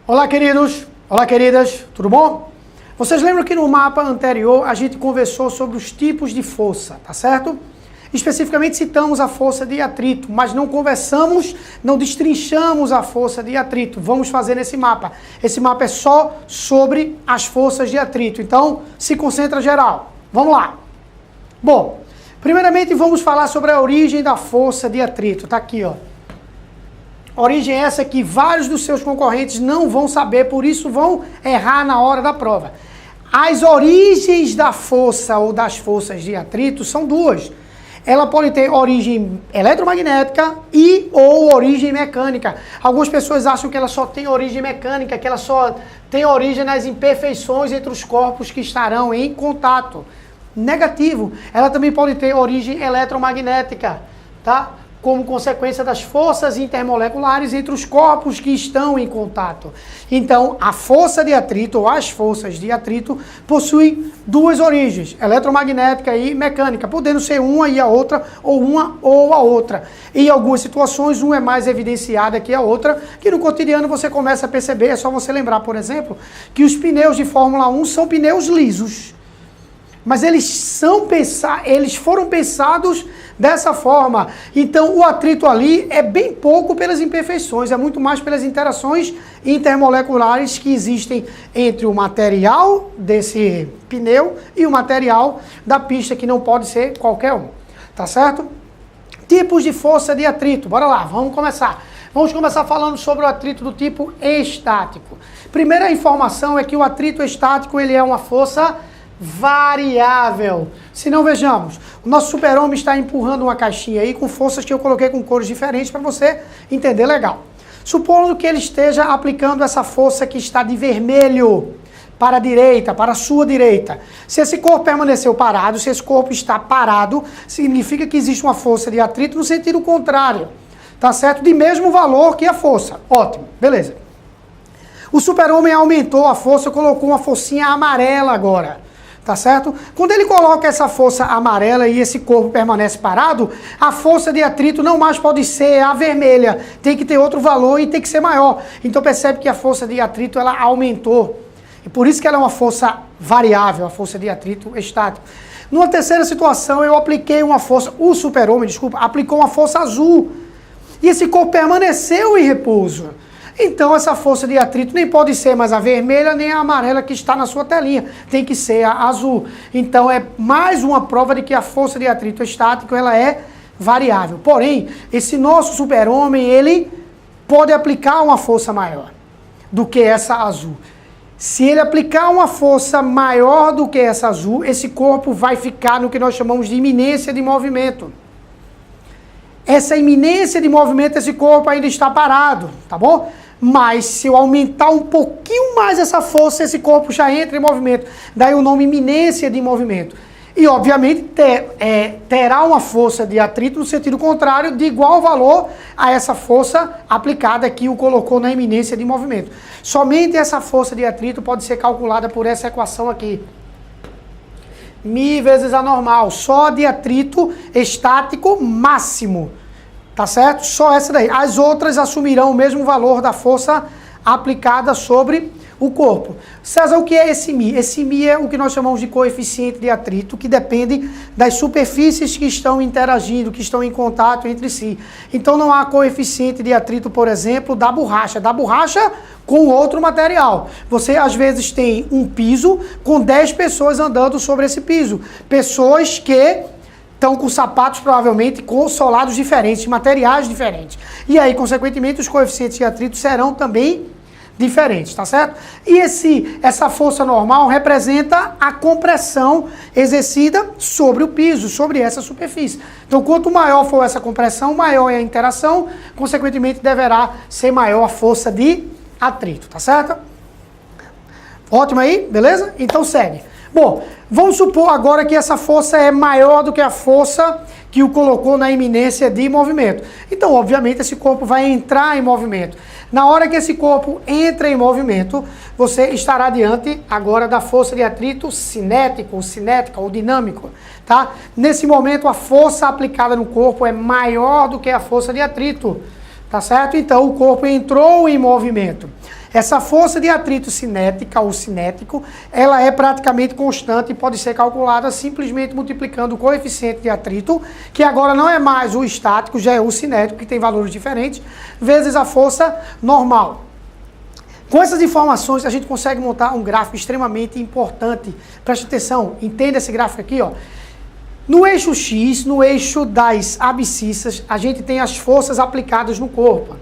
Olá, queridos! Olá, queridas! Tudo bom? Vocês lembram que no mapa anterior a gente conversou sobre os tipos de força, tá certo? Especificamente citamos a força de atrito, mas não conversamos, não destrinchamos a força de atrito. Vamos fazer nesse mapa. Esse mapa é só sobre as forças de atrito. Então, se concentra geral. Vamos lá. Bom, primeiramente vamos falar sobre a origem da força de atrito. Tá aqui, ó. Origem essa que vários dos seus concorrentes não vão saber, por isso vão errar na hora da prova. As origens da força ou das forças de atrito são duas. Ela pode ter origem eletromagnética e ou origem mecânica. Algumas pessoas acham que ela só tem origem mecânica, que ela só tem origem nas imperfeições entre os corpos que estarão em contato. Negativo. Ela também pode ter origem eletromagnética, tá? Como consequência das forças intermoleculares entre os corpos que estão em contato. Então, a força de atrito, ou as forças de atrito, possuem duas origens, eletromagnética e mecânica, podendo ser uma e a outra, ou uma ou a outra. Em algumas situações, uma é mais evidenciada que a outra, que no cotidiano você começa a perceber, é só você lembrar, por exemplo, que os pneus de Fórmula 1 são pneus lisos. Mas eles foram pensados dessa forma. Então, o atrito ali é bem pouco pelas imperfeições, é muito mais pelas interações intermoleculares que existem entre o material desse pneu e o material da pista, que não pode ser qualquer um. Tá certo? Tipos de força de atrito. Bora lá, vamos começar. Vamos começar falando sobre o atrito do tipo estático. Primeira informação é que o atrito estático ele é uma força variável. Se não, vejamos, o nosso super-homem está empurrando uma caixinha aí com forças que eu coloquei com cores diferentes para você entender legal. Supondo que ele esteja aplicando essa força que está de vermelho para a direita, para a sua direita. Se esse corpo permaneceu parado, se esse corpo está parado, significa que existe uma força de atrito no sentido contrário. Tá certo? De mesmo valor que a força. Ótimo, beleza. O super-homem aumentou a força, colocou uma forcinha amarela agora. Tá certo? Quando ele coloca essa força amarela e esse corpo permanece parado, a força de atrito não mais pode ser a vermelha. Tem que ter outro valor e tem que ser maior. Então percebe que a força de atrito ela aumentou. E por isso que ela é uma força variável, a força de atrito estática. Numa terceira situação, eu apliquei uma força, o super-homem, desculpa, aplicou uma força azul. E esse corpo permaneceu em repouso. Então essa força de atrito nem pode ser mais a vermelha nem a amarela que está na sua telinha. Tem que ser a azul. Então é mais uma prova de que a força de atrito estático ela é variável. Porém, esse nosso super-homem, ele pode aplicar uma força maior do que essa azul. Se ele aplicar uma força maior do que essa azul, esse corpo vai ficar no que nós chamamos de iminência de movimento. Essa iminência de movimento, esse corpo ainda está parado, tá bom? Mas se eu aumentar um pouquinho mais essa força, esse corpo já entra em movimento. Daí o nome iminência de movimento. E obviamente terá uma força de atrito no sentido contrário, de igual valor a essa força aplicada que o colocou na iminência de movimento. Somente essa força de atrito pode ser calculada por essa equação aqui. μ vezes a normal, só de atrito estático máximo, tá certo? Só essa daí. As outras assumirão o mesmo valor da força aplicada sobre o corpo. César, o que é esse μ? Esse μ é o que nós chamamos de coeficiente de atrito, que depende das superfícies que estão interagindo, que estão em contato entre si. Então não há coeficiente de atrito, por exemplo, da borracha com outro material. Você às vezes tem um piso com 10 pessoas andando sobre esse piso. Pessoas que estão com sapatos provavelmente com solados diferentes, materiais diferentes. E aí, consequentemente, os coeficientes de atrito serão também diferentes, tá certo? E essa força normal representa a compressão exercida sobre o piso, sobre essa superfície. Então, quanto maior for essa compressão, maior é a interação, consequentemente, deverá ser maior a força de atrito, tá certo? Ótimo aí, beleza? Então segue. Bom, vamos supor agora que essa força é maior do que a força que o colocou na iminência de movimento. Então, obviamente, esse corpo vai entrar em movimento. Na hora que esse corpo entra em movimento, você estará diante agora da força de atrito cinético, ou cinética, ou dinâmico, tá? Nesse momento, a força aplicada no corpo é maior do que a força de atrito. Tá certo? Então o corpo entrou em movimento. Essa força de atrito cinética ou cinético, ela é praticamente constante e pode ser calculada simplesmente multiplicando o coeficiente de atrito, que agora não é mais o estático, já é o cinético, que tem valores diferentes, vezes a força normal. Com essas informações, a gente consegue montar um gráfico extremamente importante. Preste atenção, entenda esse gráfico aqui, ó. No eixo X, no eixo das abscissas, a gente tem as forças aplicadas no corpo.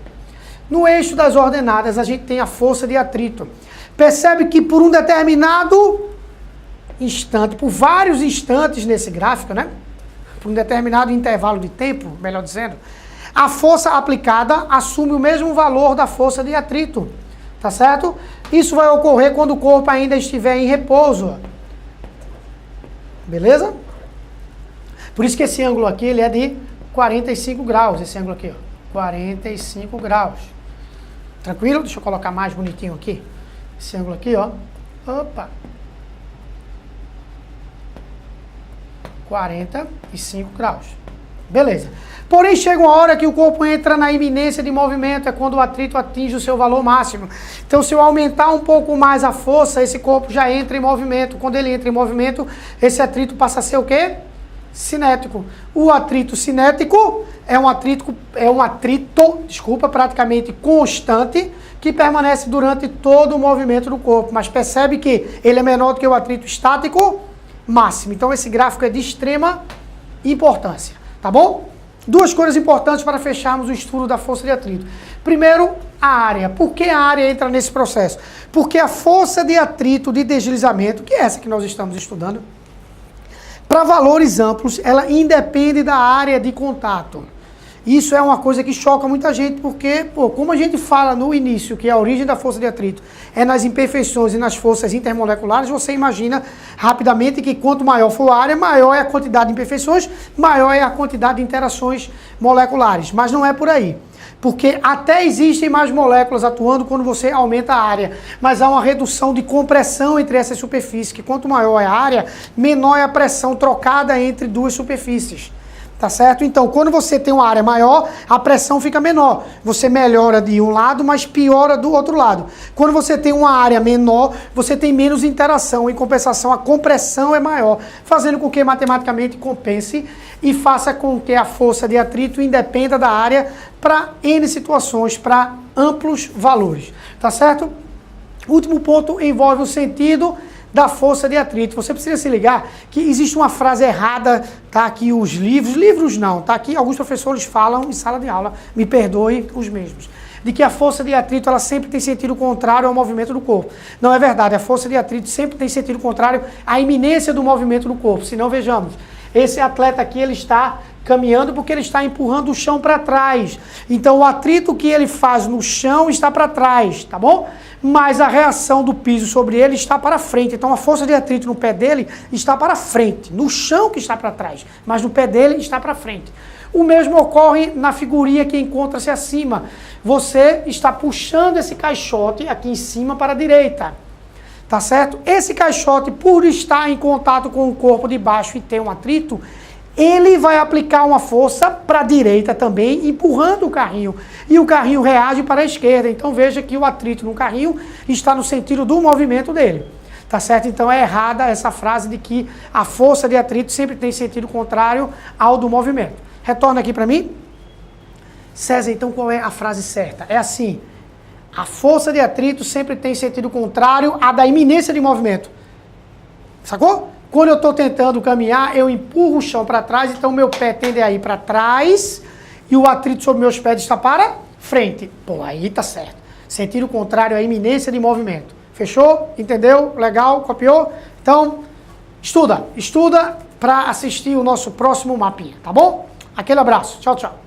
No eixo das ordenadas, a gente tem a força de atrito. Percebe que por um determinado instante, por vários instantes nesse gráfico, né? Por um determinado intervalo de tempo, melhor dizendo, a força aplicada assume o mesmo valor da força de atrito. Tá certo? Isso vai ocorrer quando o corpo ainda estiver em repouso. Beleza? Por isso que esse ângulo aqui, ele é de 45 graus. Esse ângulo aqui, ó. 45 graus. Tranquilo? Deixa eu colocar mais bonitinho aqui. Esse ângulo aqui, ó. Opa! 45 graus. Beleza. Porém, chega uma hora que o corpo entra na iminência de movimento, é quando o atrito atinge o seu valor máximo. Então, se eu aumentar um pouco mais a força, esse corpo já entra em movimento. Quando ele entra em movimento, esse atrito passa a ser o quê? Cinético. O atrito cinético é um atrito, praticamente constante, que permanece durante todo o movimento do corpo. Mas percebe que ele é menor do que o atrito estático máximo. Então, esse gráfico é de extrema importância. Tá bom? Duas coisas importantes para fecharmos o estudo da força de atrito. Primeiro, a área. Por que a área entra nesse processo? Porque a força de atrito de deslizamento, que é essa que nós estamos estudando, para valores amplos, ela independe da área de contato. Isso é uma coisa que choca muita gente, porque, como a gente fala no início, que a origem da força de atrito é nas imperfeições e nas forças intermoleculares, você imagina rapidamente que quanto maior for a área, maior é a quantidade de imperfeições, maior é a quantidade de interações moleculares. Mas não é por aí. Porque até existem mais moléculas atuando quando você aumenta a área, mas há uma redução de compressão entre essas superfícies, que quanto maior é a área, menor é a pressão trocada entre duas superfícies. Tá certo? Então, quando você tem uma área maior, a pressão fica menor. Você melhora de um lado, mas piora do outro lado. Quando você tem uma área menor, você tem menos interação. Em compensação, a compressão é maior, fazendo com que matematicamente compense e faça com que a força de atrito independa da área para N situações, para amplos valores. Tá certo? O último ponto envolve o sentido da força de atrito. Você precisa se ligar que existe uma frase errada, tá aqui os livros não, tá aqui alguns professores falam em sala de aula, me perdoe os mesmos, de que a força de atrito ela sempre tem sentido contrário ao movimento do corpo. Não é verdade, a força de atrito sempre tem sentido contrário à iminência do movimento do corpo. Se não, vejamos, esse atleta aqui ele está caminhando porque ele está empurrando o chão para trás. Então o atrito que ele faz no chão está para trás, tá bom? Mas a reação do piso sobre ele está para frente. Então a força de atrito no pé dele está para frente, no chão que está para trás, mas no pé dele está para frente. O mesmo ocorre na figurinha que encontra-se acima. Você está puxando esse caixote aqui em cima para a direita. Tá certo? Esse caixote, por estar em contato com o corpo de baixo e ter um atrito, ele vai aplicar uma força para a direita também, empurrando o carrinho. E o carrinho reage para a esquerda. Então veja que o atrito no carrinho está no sentido do movimento dele. Tá certo? Então é errada essa frase de que a força de atrito sempre tem sentido contrário ao do movimento. Retorna aqui para mim. César, então qual é a frase certa? É assim: a força de atrito sempre tem sentido contrário à da iminência de movimento. Sacou? Quando eu estou tentando caminhar, eu empurro o chão para trás, então meu pé tende a ir para trás e o atrito sobre meus pés está para frente. Pô, aí tá certo. Sentido contrário à iminência de movimento. Fechou? Entendeu? Legal? Copiou? Então, estuda para assistir o nosso próximo mapinha, tá bom? Aquele abraço. Tchau, tchau.